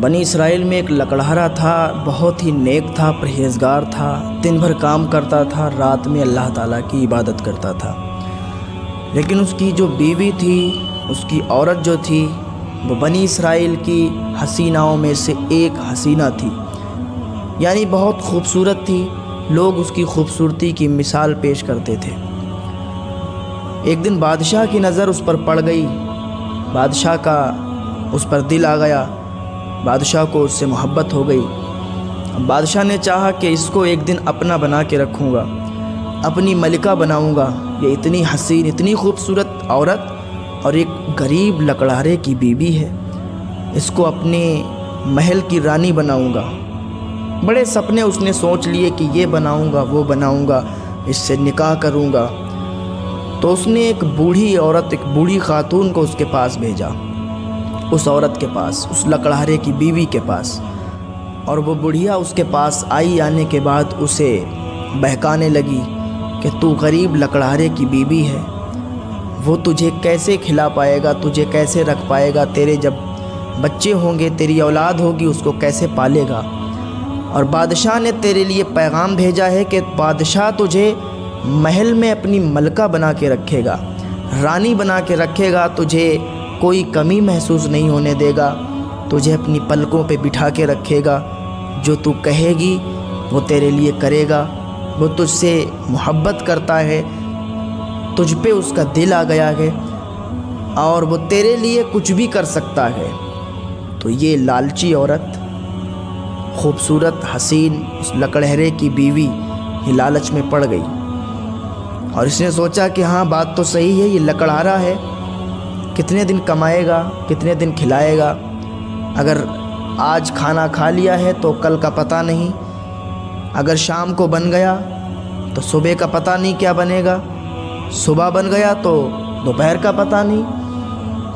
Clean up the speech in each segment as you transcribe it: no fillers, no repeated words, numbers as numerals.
بنی اسرائیل میں ایک لکڑہارا تھا، بہت ہی نیک تھا، پرہیزگار تھا، دن بھر کام کرتا تھا، رات میں اللہ تعالیٰ کی عبادت کرتا تھا۔ لیکن اس کی جو بیوی تھی، اس کی عورت جو تھی، وہ بنی اسرائیل کی حسیناؤں میں سے ایک حسینہ تھی، یعنی بہت خوبصورت تھی۔ لوگ اس کی خوبصورتی کی مثال پیش کرتے تھے۔ ایک دن بادشاہ کی نظر اس پر پڑ گئی، بادشاہ کا اس پر دل آ گیا، بادشاہ کو اس سے محبت ہو گئی۔ بادشاہ نے چاہا کہ اس کو ایک دن اپنا بنا کے رکھوں گا، اپنی ملکہ بناؤں گا۔ یہ اتنی حسین، اتنی خوبصورت عورت اور ایک غریب لکڑہارے کی بیوی ہے، اس کو اپنے محل کی رانی بناؤں گا۔ بڑے سپنے اس نے سوچ لیے کہ یہ بناؤں گا، وہ بناؤں گا، اس سے نکاح کروں گا۔ تو اس نے ایک بوڑھی عورت، ایک بوڑھی خاتون کو اس کے پاس بھیجا، اس عورت کے پاس، اس لکڑہارے کی بیوی کے پاس۔ اور وہ بڑھیا اس کے پاس آئی، آنے کے بعد اسے بہکانے لگی کہ تو غریب لکڑہارے کی بیوی ہے، وہ تجھے کیسے کھلا پائے گا، تجھے کیسے رکھ پائے گا، تیرے جب بچے ہوں گے، تیری اولاد ہوگی، اس کو کیسے پالے گا۔ اور بادشاہ نے تیرے لیے پیغام بھیجا ہے کہ بادشاہ تجھے محل میں اپنی ملکہ بنا کے رکھے گا، رانی بنا کے رکھے گا، تجھے کوئی کمی محسوس نہیں ہونے دے گا، تجھے اپنی پلکوں پہ بٹھا کے رکھے گا، جو تو کہے گی وہ تیرے لیے کرے گا۔ وہ تجھ سے محبت کرتا ہے، تجھ پہ اس کا دل آ گیا ہے، اور وہ تیرے لیے کچھ بھی کر سکتا ہے۔ تو یہ لالچی عورت، خوبصورت حسین اس لکڑہرے کی بیوی، یہ لالچ میں پڑ گئی، اور اس نے سوچا کہ ہاں بات تو صحیح ہے، یہ لکڑہارا ہے، کتنے دن کمائے گا، کتنے دن کھلائے گا، اگر آج کھانا کھا لیا ہے تو کل کا پتہ نہیں، اگر شام کو بن گیا تو صبح کا پتہ نہیں کیا بنے گا، صبح بن گیا تو دوپہر کا پتہ نہیں،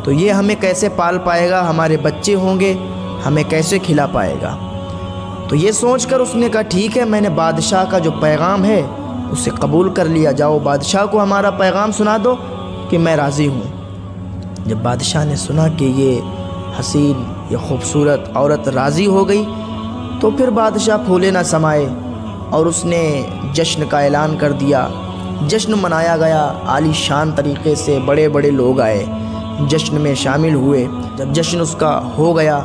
تو یہ ہمیں کیسے پال پائے گا، ہمارے بچے ہوں گے، ہمیں کیسے کھلا پائے گا۔ تو یہ سوچ کر اس نے کہا ٹھیک ہے، میں نے بادشاہ کا جو پیغام ہے اسے قبول کر لیا، جاؤ بادشاہ کو ہمارا پیغام سنا دو کہ میں راضی ہوں۔ جب بادشاہ نے سنا کہ یہ حسین، یہ خوبصورت عورت راضی ہو گئی، تو پھر بادشاہ پھولے نہ سمائے، اور اس نے جشن کا اعلان کر دیا۔ جشن منایا گیا عالی شان طریقے سے، بڑے بڑے لوگ آئے، جشن میں شامل ہوئے۔ جب جشن اس کا ہو گیا،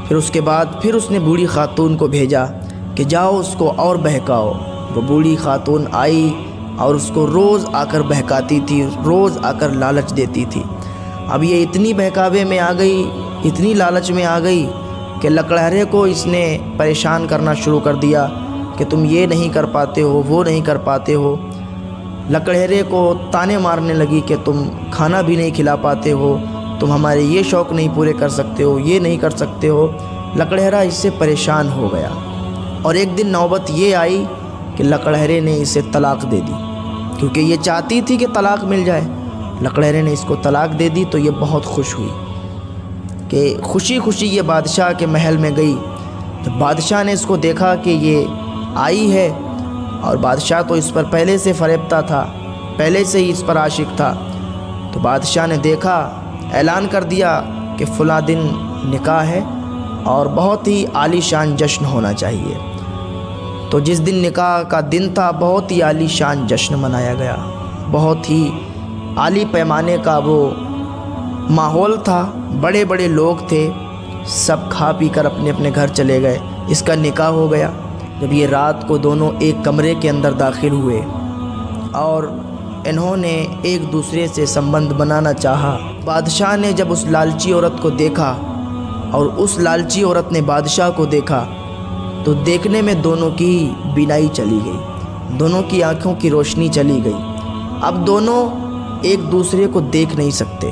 پھر اس کے بعد پھر اس نے بوڑھی خاتون کو بھیجا کہ جاؤ اس کو اور بہکاؤ۔ وہ بوڑھی خاتون آئی اور اس کو روز آ کر بہکاتی تھی، روز آ کر لالچ دیتی تھی۔ اب یہ اتنی بہکاوے میں آ گئی، اتنی لالچ میں آ گئی کہ لکڑہرے کو اس نے پریشان کرنا شروع کر دیا کہ تم یہ نہیں کر پاتے ہو، وہ نہیں کر پاتے ہو۔ لکڑہرے کو تانے مارنے لگی کہ تم کھانا بھی نہیں کھلا پاتے ہو، تم ہمارے یہ شوق نہیں پورے کر سکتے ہو، یہ نہیں کر سکتے ہو۔ لکڑہرا اس سے پریشان ہو گیا، اور ایک دن نوبت یہ آئی کہ لکڑہرے نے اسے طلاق دے دی، کیونکہ یہ چاہتی تھی کہ طلاق مل جائے۔ لکڑہرے نے اس کو طلاق دے دی، تو یہ بہت خوش ہوئی کہ خوشی خوشی یہ بادشاہ کے محل میں گئی۔ جب بادشاہ نے اس کو دیکھا کہ یہ آئی ہے، اور بادشاہ تو اس پر پہلے سے فریبتا تھا، پہلے سے ہی اس پر عاشق تھا، تو بادشاہ نے دیکھا، اعلان کر دیا کہ فلاں دن نکاح ہے اور بہت ہی عالی شان جشن ہونا چاہیے۔ تو جس دن نکاح کا دن تھا، بہت ہی عالی شان جشن منایا گیا، بہت ہی عالی پیمانے کا وہ ماحول تھا، بڑے بڑے لوگ تھے، سب کھا پی کر اپنے اپنے گھر چلے گئے۔ اس کا نکاح ہو گیا۔ جب یہ رات کو دونوں ایک کمرے کے اندر داخل ہوئے اور انہوں نے ایک دوسرے سے سمبند بنانا چاہا، بادشاہ نے جب اس لالچی عورت کو دیکھا اور اس لالچی عورت نے بادشاہ کو دیکھا، تو دیکھنے میں دونوں کی بینائی چلی گئی، دونوں کی آنکھوں کی روشنی چلی گئی۔ اب دونوں ایک دوسرے کو دیکھ نہیں سکتے۔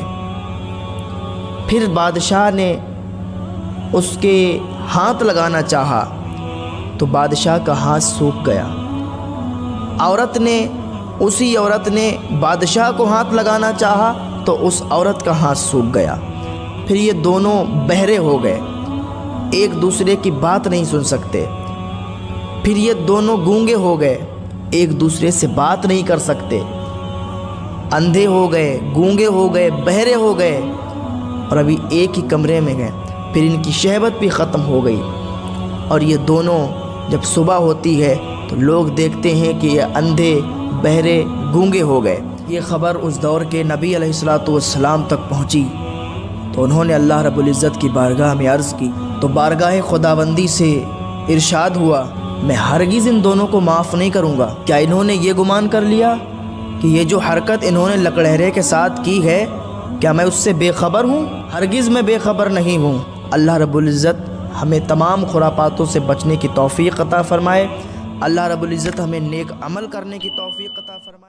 پھر بادشاہ نے اس کے ہاتھ لگانا چاہا، تو بادشاہ کا ہاتھ سوکھ گیا۔ اسی عورت نے بادشاہ کو ہاتھ لگانا چاہا، تو اس عورت کا ہاتھ سوکھ گیا۔ پھر یہ دونوں بہرے ہو گئے، ایک دوسرے کی بات نہیں سن سکتے۔ پھر یہ دونوں گونگے ہو گئے، ایک دوسرے سے بات نہیں کر سکتے، اندھے ہو گئے، گونگے ہو گئے، بہرے ہو گئے، اور ابھی ایک ہی کمرے میں گئے۔ پھر ان کی شہوت بھی ختم ہو گئی، اور یہ دونوں جب صبح ہوتی ہے تو لوگ دیکھتے ہیں کہ یہ اندھے، بہرے، گونگے ہو گئے۔ یہ خبر اس دور کے نبی علیہ الصلوۃ والسلام تک پہنچی تو انہوں نے اللہ رب العزت کی بارگاہ میں عرض کی، تو بارگاہ خداوندی سے ارشاد ہوا، میں ہرگز ان دونوں کو معاف نہیں کروں گا۔ کیا انہوں نے یہ گمان کر لیا کہ یہ جو حرکت انہوں نے لکڑہرے کے ساتھ کی ہے، کیا میں اس سے بے خبر ہوں؟ ہرگز میں بے خبر نہیں ہوں۔ اللہ رب العزت ہمیں تمام خرافاتوں سے بچنے کی توفیق عطا فرمائے۔ اللہ رب العزت ہمیں نیک عمل کرنے کی توفیق عطا فرمائے۔